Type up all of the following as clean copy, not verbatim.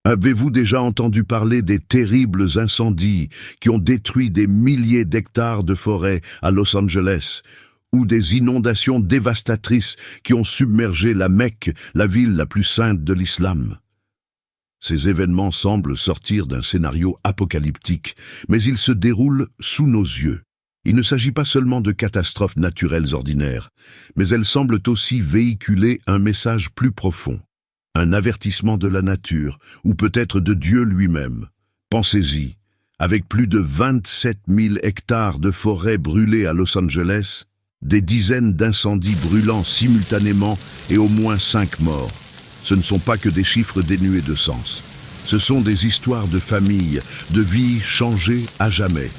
Avez-vous déjà entendu parler des terribles incendies qui ont détruit des milliers d'hectares de forêt à Los Angeles, ou des inondations dévastatrices qui ont submergé la Mecque, la ville la plus sainte de l'islam? Ces événements semblent sortir d'un scénario apocalyptique, mais ils se déroulent sous nos yeux. Il ne s'agit pas seulement de catastrophes naturelles ordinaires, mais elles semblent aussi véhiculer un message plus profond. Un avertissement de la nature, ou peut-être de Dieu lui-même. Pensez-y, avec plus de 27 000 hectares de forêt brûlées à Los Angeles, des dizaines d'incendies brûlant simultanément et au moins 5 morts. Ce ne sont pas que des chiffres dénués de sens. Ce sont des histoires de familles, de vies changées à jamais.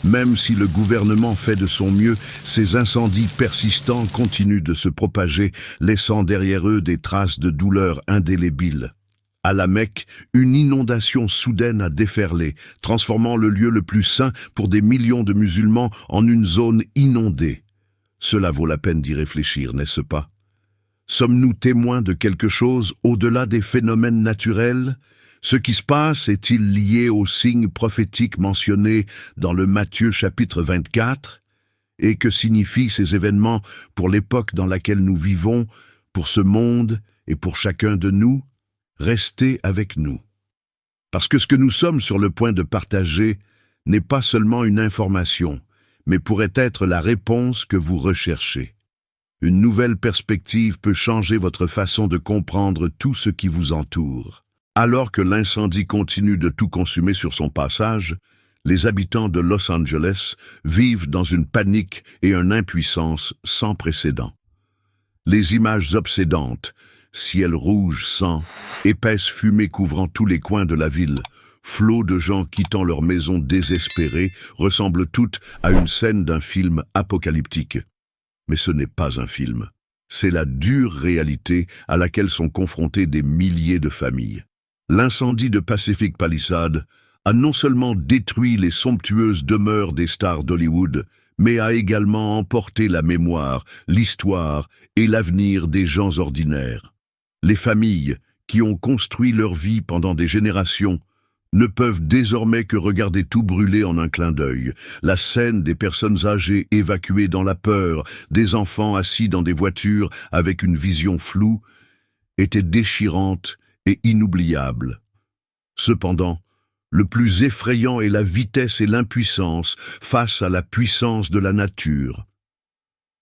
Même si le gouvernement fait de son mieux, ces incendies persistants continuent de se propager, laissant derrière eux des traces de douleur indélébiles. À la Mecque, une inondation soudaine a déferlé, transformant le lieu le plus saint pour des millions de musulmans en une zone inondée. Cela vaut la peine d'y réfléchir, n'est-ce pas? Sommes-nous témoins de quelque chose au-delà des phénomènes naturels? Ce qui se passe est-il lié aux signes prophétiques mentionnés dans le Matthieu chapitre 24? Et que signifient ces événements pour l'époque dans laquelle nous vivons, pour ce monde et pour chacun de nous? Restez avec nous. Parce que ce que nous sommes sur le point de partager n'est pas seulement une information, mais pourrait être la réponse que vous recherchez. Une nouvelle perspective peut changer votre façon de comprendre tout ce qui vous entoure. Alors que l'incendie continue de tout consumer sur son passage, les habitants de Los Angeles vivent dans une panique et une impuissance sans précédent. Les images obsédantes, ciel rouge sang, épaisse fumée couvrant tous les coins de la ville, flots de gens quittant leur maison désespérés, ressemblent toutes à une scène d'un film apocalyptique. Mais ce n'est pas un film. C'est la dure réalité à laquelle sont confrontées des milliers de familles. L'incendie de Pacific Palisades a non seulement détruit les somptueuses demeures des stars d'Hollywood, mais a également emporté la mémoire, l'histoire et l'avenir des gens ordinaires. Les familles, qui ont construit leur vie pendant des générations, ne peuvent désormais que regarder tout brûler en un clin d'œil. La scène des personnes âgées évacuées dans la peur, des enfants assis dans des voitures avec une vision floue, était déchirante et inoubliable. Cependant, le plus effrayant est la vitesse et l'impuissance face à la puissance de la nature.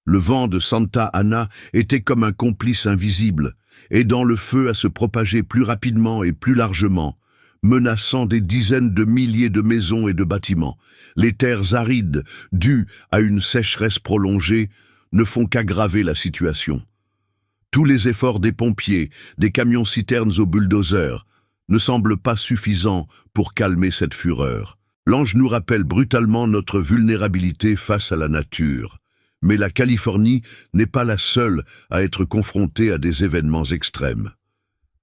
Le vent de Santa Ana était comme un complice invisible, aidant le feu à se propager plus rapidement et plus largement, menaçant des dizaines de milliers de maisons et de bâtiments. Les terres arides, dues à une sécheresse prolongée, ne font qu'aggraver la situation. Tous les efforts des pompiers, des camions-citernes aux bulldozers, ne semblent pas suffisants pour calmer cette fureur. L'ange nous rappelle brutalement notre vulnérabilité face à la nature. Mais la Californie n'est pas la seule à être confrontée à des événements extrêmes.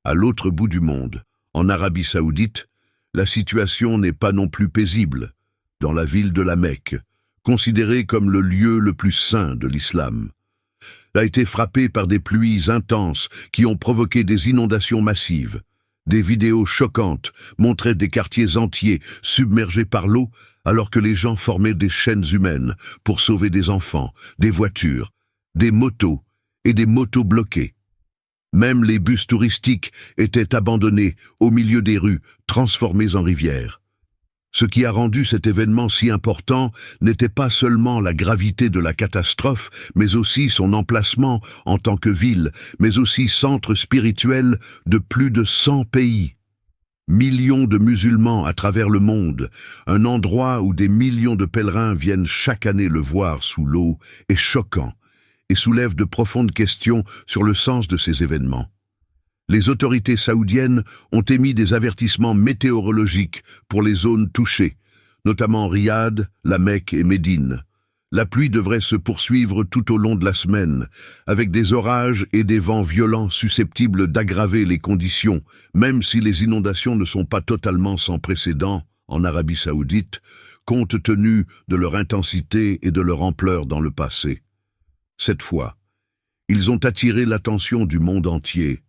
À l'autre bout du monde, en Arabie Saoudite, la situation n'est pas non plus paisible. Dans la ville de la Mecque, considérée comme le lieu le plus saint de l'islam, a été frappée par des pluies intenses qui ont provoqué des inondations massives. Des vidéos choquantes montraient des quartiers entiers submergés par l'eau alors que les gens formaient des chaînes humaines pour sauver des enfants, des voitures, des motos et des motos bloquées. Même les bus touristiques étaient abandonnés au milieu des rues, transformés en rivières. Ce qui a rendu cet événement si important n'était pas seulement la gravité de la catastrophe, mais aussi son emplacement en tant que ville, mais aussi centre spirituel de plus de 100 pays. Millions de musulmans à travers le monde, un endroit où des millions de pèlerins viennent chaque année le voir sous l'eau, est choquant et soulève de profondes questions sur le sens de ces événements. Les autorités saoudiennes ont émis des avertissements météorologiques pour les zones touchées, notamment Riyad, la Mecque et Médine. La pluie devrait se poursuivre tout au long de la semaine, avec des orages et des vents violents susceptibles d'aggraver les conditions, même si les inondations ne sont pas totalement sans précédent en Arabie Saoudite, compte tenu de leur intensité et de leur ampleur dans le passé. Cette fois, ils ont attiré l'attention du monde entier.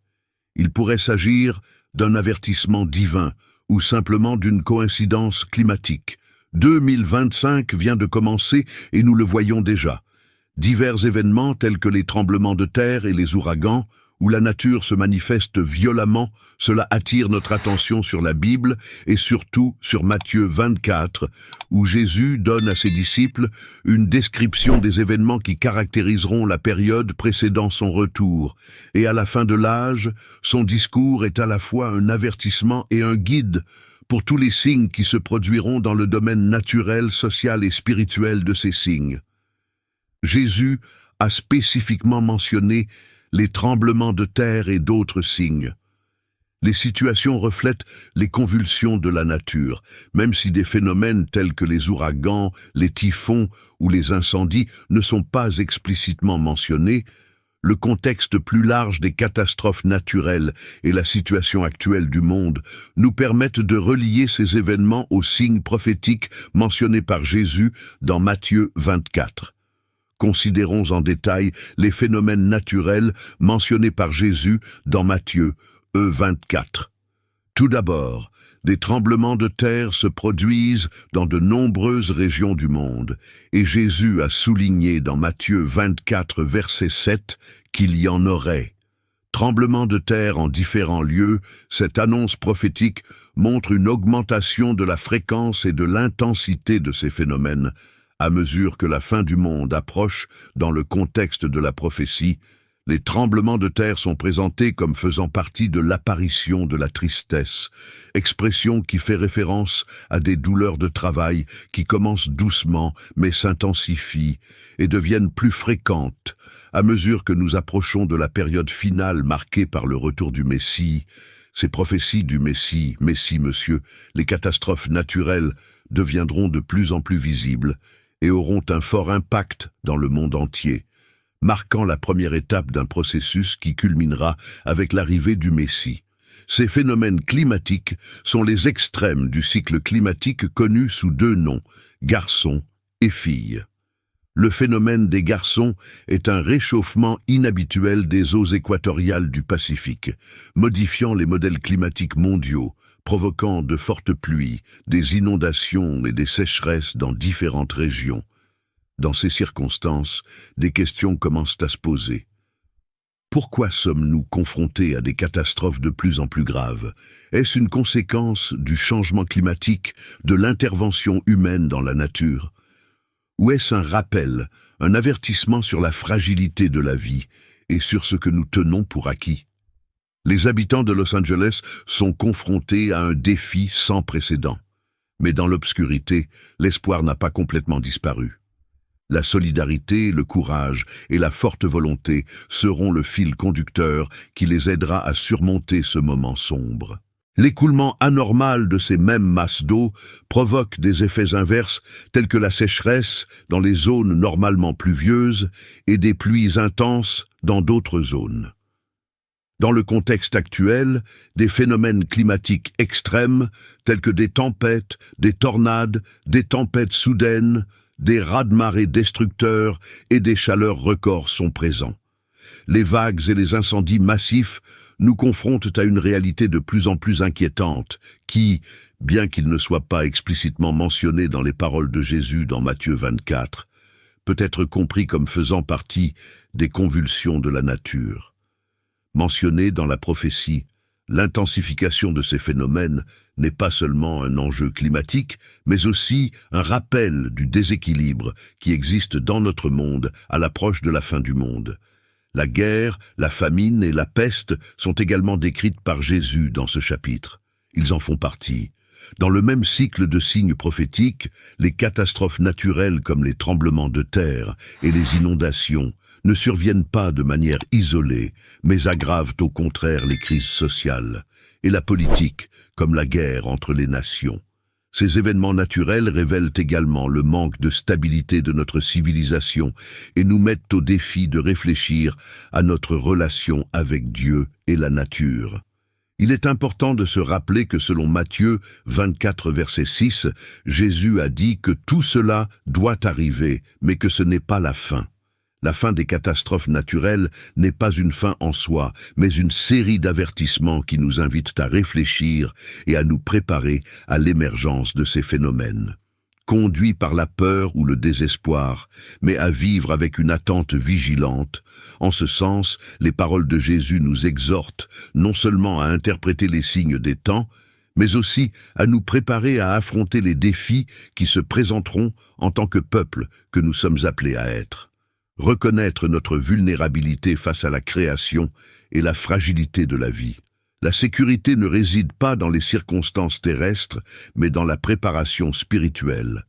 Il pourrait s'agir d'un avertissement divin ou simplement d'une coïncidence climatique. 2025 vient de commencer et nous le voyons déjà. Divers événements tels que les tremblements de terre et les ouragans, où la nature se manifeste violemment, cela attire notre attention sur la Bible et surtout sur Matthieu 24, où Jésus donne à ses disciples une description des événements qui caractériseront la période précédant son retour. Et à la fin de l'âge, son discours est à la fois un avertissement et un guide pour tous les signes qui se produiront dans le domaine naturel, social et spirituel de ces signes. Jésus a spécifiquement mentionné les tremblements de terre et d'autres signes. Les situations reflètent les convulsions de la nature, même si des phénomènes tels que les ouragans, les typhons ou les incendies ne sont pas explicitement mentionnés. Le contexte plus large des catastrophes naturelles et la situation actuelle du monde nous permettent de relier ces événements aux signes prophétiques mentionnés par Jésus dans Matthieu 24. Considérons en détail les phénomènes naturels mentionnés par Jésus dans Matthieu 24. Tout d'abord, des tremblements de terre se produisent dans de nombreuses régions du monde, et Jésus a souligné dans Matthieu 24, verset 7, qu'il y en aurait. Tremblements de terre en différents lieux, cette annonce prophétique montre une augmentation de la fréquence et de l'intensité de ces phénomènes, à mesure que la fin du monde approche dans le contexte de la prophétie. Les tremblements de terre sont présentés comme faisant partie de l'apparition de la tristesse, expression qui fait référence à des douleurs de travail qui commencent doucement mais s'intensifient et deviennent plus fréquentes à mesure que nous approchons de la période finale marquée par le retour du Messie. Ces prophéties du Messie, monsieur, les catastrophes naturelles deviendront de plus en plus visibles et auront un fort impact dans le monde entier, marquant la première étape d'un processus qui culminera avec l'arrivée du Messie. Ces phénomènes climatiques sont les extrêmes du cycle climatique connu sous deux noms, garçons et filles. Le phénomène des garçons est un réchauffement inhabituel des eaux équatoriales du Pacifique, modifiant les modèles climatiques mondiaux, provoquant de fortes pluies, des inondations et des sécheresses dans différentes régions. Dans ces circonstances, des questions commencent à se poser. Pourquoi sommes-nous confrontés à des catastrophes de plus en plus graves? Est-ce une conséquence du changement climatique, de l'intervention humaine dans la nature? Ou est-ce un rappel, un avertissement sur la fragilité de la vie et sur ce que nous tenons pour acquis? Les habitants de Los Angeles sont confrontés à un défi sans précédent. Mais dans l'obscurité, l'espoir n'a pas complètement disparu. La solidarité, le courage et la forte volonté seront le fil conducteur qui les aidera à surmonter ce moment sombre. L'écoulement anormal de ces mêmes masses d'eau provoque des effets inverses tels que la sécheresse dans les zones normalement pluvieuses et des pluies intenses dans d'autres zones. Dans le contexte actuel, des phénomènes climatiques extrêmes tels que des tempêtes, des tornades, des tempêtes soudaines, des raz-de-marée destructeurs et des chaleurs records sont présents. Les vagues et les incendies massifs nous confrontent à une réalité de plus en plus inquiétante qui, bien qu'il ne soit pas explicitement mentionné dans les paroles de Jésus dans Matthieu 24, peut être compris comme faisant partie des convulsions de la nature. Mentionné dans la prophétie, l'intensification de ces phénomènes n'est pas seulement un enjeu climatique, mais aussi un rappel du déséquilibre qui existe dans notre monde à l'approche de la fin du monde. La guerre, la famine et la peste sont également décrites par Jésus dans ce chapitre. Ils en font partie. Dans le même cycle de signes prophétiques, les catastrophes naturelles comme les tremblements de terre et les inondations ne surviennent pas de manière isolée, mais aggravent au contraire les crises sociales et la politique, comme la guerre entre les nations. Ces événements naturels révèlent également le manque de stabilité de notre civilisation et nous mettent au défi de réfléchir à notre relation avec Dieu et la nature. Il est important de se rappeler que selon Matthieu 24, verset 6, Jésus a dit que tout cela doit arriver, mais que ce n'est pas la fin. La fin des catastrophes naturelles n'est pas une fin en soi, mais une série d'avertissements qui nous invitent à réfléchir et à nous préparer à l'émergence de ces phénomènes. Conduits par la peur ou le désespoir, mais à vivre avec une attente vigilante. En ce sens, les paroles de Jésus nous exhortent non seulement à interpréter les signes des temps, mais aussi à nous préparer à affronter les défis qui se présenteront en tant que peuple que nous sommes appelés à être. Reconnaître notre vulnérabilité face à la création et la fragilité de la vie. La sécurité ne réside pas dans les circonstances terrestres, mais dans la préparation spirituelle.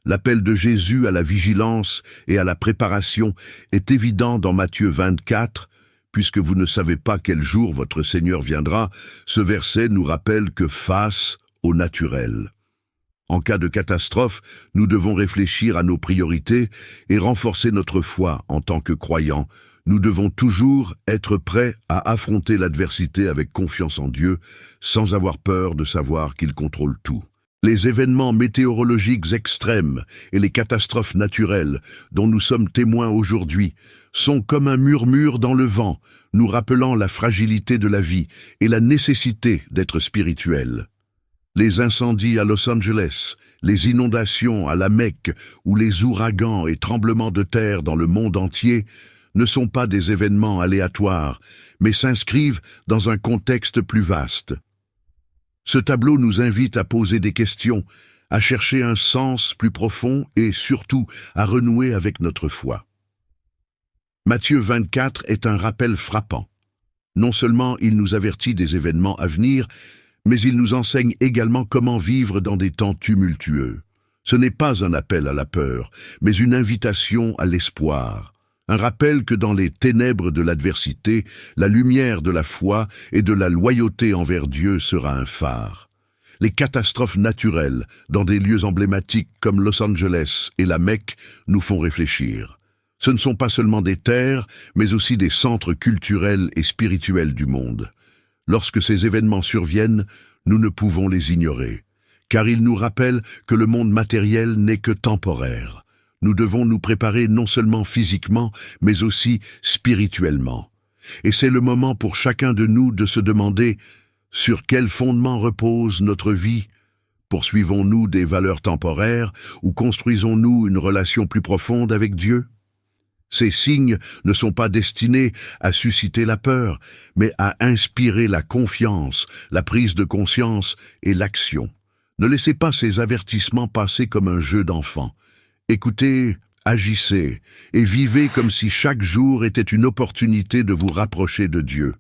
L'appel de Jésus à la vigilance et à la préparation est évident dans Matthieu 24, puisque vous ne savez pas quel jour votre Seigneur viendra. Ce verset nous rappelle que face au naturel. En cas de catastrophe, nous devons réfléchir à nos priorités et renforcer notre foi en tant que croyants. Nous devons toujours être prêts à affronter l'adversité avec confiance en Dieu, sans avoir peur de savoir qu'il contrôle tout. Les événements météorologiques extrêmes et les catastrophes naturelles dont nous sommes témoins aujourd'hui sont comme un murmure dans le vent, nous rappelant la fragilité de la vie et la nécessité d'être spirituel. Les incendies à Los Angeles, les inondations à la Mecque ou les ouragans et tremblements de terre dans le monde entier ne sont pas des événements aléatoires, mais s'inscrivent dans un contexte plus vaste. Ce tableau nous invite à poser des questions, à chercher un sens plus profond et surtout à renouer avec notre foi. Matthieu 24 est un rappel frappant. Non seulement il nous avertit des événements à venir, mais il nous enseigne également comment vivre dans des temps tumultueux. Ce n'est pas un appel à la peur, mais une invitation à l'espoir. Un rappel que dans les ténèbres de l'adversité, la lumière de la foi et de la loyauté envers Dieu sera un phare. Les catastrophes naturelles, dans des lieux emblématiques comme Los Angeles et la Mecque, nous font réfléchir. Ce ne sont pas seulement des terres, mais aussi des centres culturels et spirituels du monde. Lorsque ces événements surviennent, nous ne pouvons les ignorer, car ils nous rappellent que le monde matériel n'est que temporaire. Nous devons nous préparer non seulement physiquement, mais aussi spirituellement. Et c'est le moment pour chacun de nous de se demander sur quel fondement repose notre vie. Poursuivons-nous des valeurs temporaires ou construisons-nous une relation plus profonde avec Dieu? Ces signes ne sont pas destinés à susciter la peur, mais à inspirer la confiance, la prise de conscience et l'action. Ne laissez pas ces avertissements passer comme un jeu d'enfant. Écoutez, agissez et vivez comme si chaque jour était une opportunité de vous rapprocher de Dieu.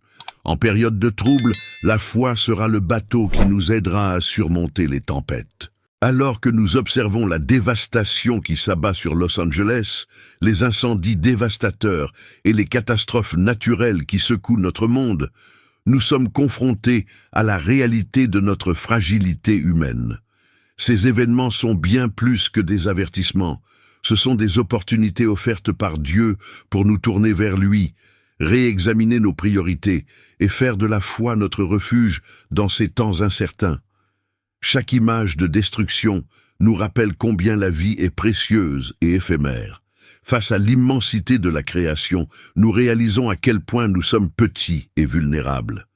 En période de trouble, la foi sera le bateau qui nous aidera à surmonter les tempêtes. Alors que nous observons la dévastation qui s'abat sur Los Angeles, les incendies dévastateurs et les catastrophes naturelles qui secouent notre monde, nous sommes confrontés à la réalité de notre fragilité humaine. Ces événements sont bien plus que des avertissements. Ce sont des opportunités offertes par Dieu pour nous tourner vers lui, réexaminer nos priorités et faire de la foi notre refuge dans ces temps incertains. Chaque image de destruction nous rappelle combien la vie est précieuse et éphémère. Face à l'immensité de la création, nous réalisons à quel point nous sommes petits et vulnérables.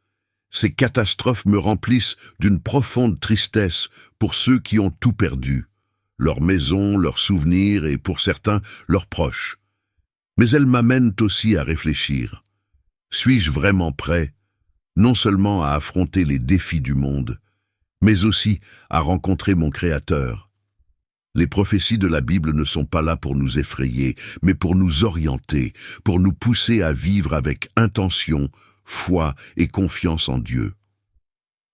Ces catastrophes me remplissent d'une profonde tristesse pour ceux qui ont tout perdu, leur maison, leurs souvenirs et, pour certains, leurs proches. Mais elles m'amènent aussi à réfléchir. Suis-je vraiment prêt, non seulement à affronter les défis du monde, mais aussi à rencontrer mon Créateur? Les prophéties de la Bible ne sont pas là pour nous effrayer, mais pour nous orienter, pour nous pousser à vivre avec intention, foi et confiance en Dieu.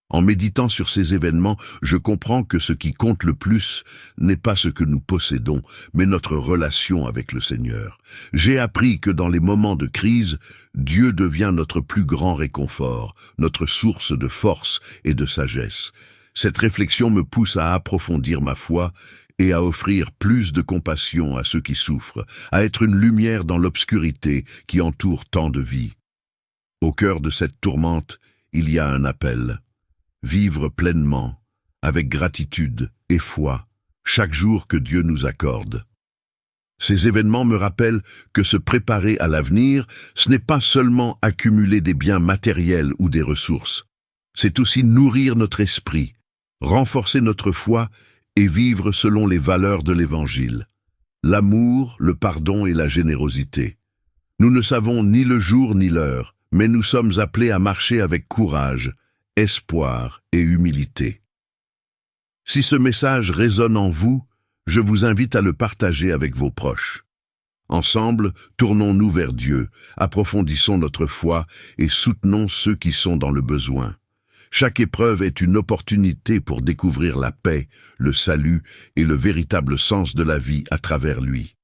En méditant sur ces événements, je comprends que ce qui compte le plus n'est pas ce que nous possédons, mais notre relation avec le Seigneur. J'ai appris que dans les moments de crise, Dieu devient notre plus grand réconfort, notre source de force et de sagesse. Cette réflexion me pousse à approfondir ma foi et à offrir plus de compassion à ceux qui souffrent, à être une lumière dans l'obscurité qui entoure tant de vies. Au cœur de cette tourmente, il y a un appel. Vivre pleinement, avec gratitude et foi, chaque jour que Dieu nous accorde. Ces événements me rappellent que se préparer à l'avenir, ce n'est pas seulement accumuler des biens matériels ou des ressources. C'est aussi nourrir notre esprit, renforcer notre foi et vivre selon les valeurs de l'Évangile. L'amour, le pardon et la générosité. Nous ne savons ni le jour ni l'heure, mais nous sommes appelés à marcher avec courage, espoir et humilité. Si ce message résonne en vous, je vous invite à le partager avec vos proches. Ensemble, tournons-nous vers Dieu, approfondissons notre foi et soutenons ceux qui sont dans le besoin. Chaque épreuve est une opportunité pour découvrir la paix, le salut et le véritable sens de la vie à travers lui.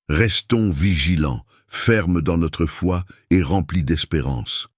Restons vigilants, fermes dans notre foi et remplis d'espérance.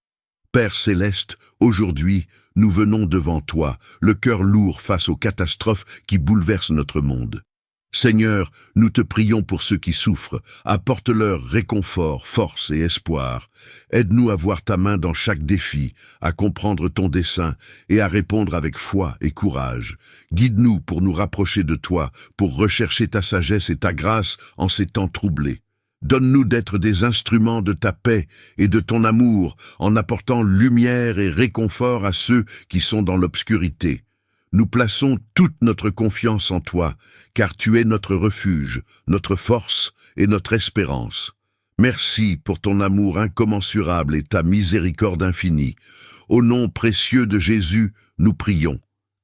Père céleste, aujourd'hui, nous venons devant toi, le cœur lourd face aux catastrophes qui bouleversent notre monde. Seigneur, nous te prions pour ceux qui souffrent, apporte-leur réconfort, force et espoir. Aide-nous à voir ta main dans chaque défi, à comprendre ton dessein et à répondre avec foi et courage. Guide-nous pour nous rapprocher de toi, pour rechercher ta sagesse et ta grâce en ces temps troublés. Donne-nous d'être des instruments de ta paix et de ton amour en apportant lumière et réconfort à ceux qui sont dans l'obscurité. Nous plaçons toute notre confiance en toi, car tu es notre refuge, notre force et notre espérance. Merci pour ton amour incommensurable et ta miséricorde infinie. Au nom précieux de Jésus, nous prions.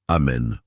Amen.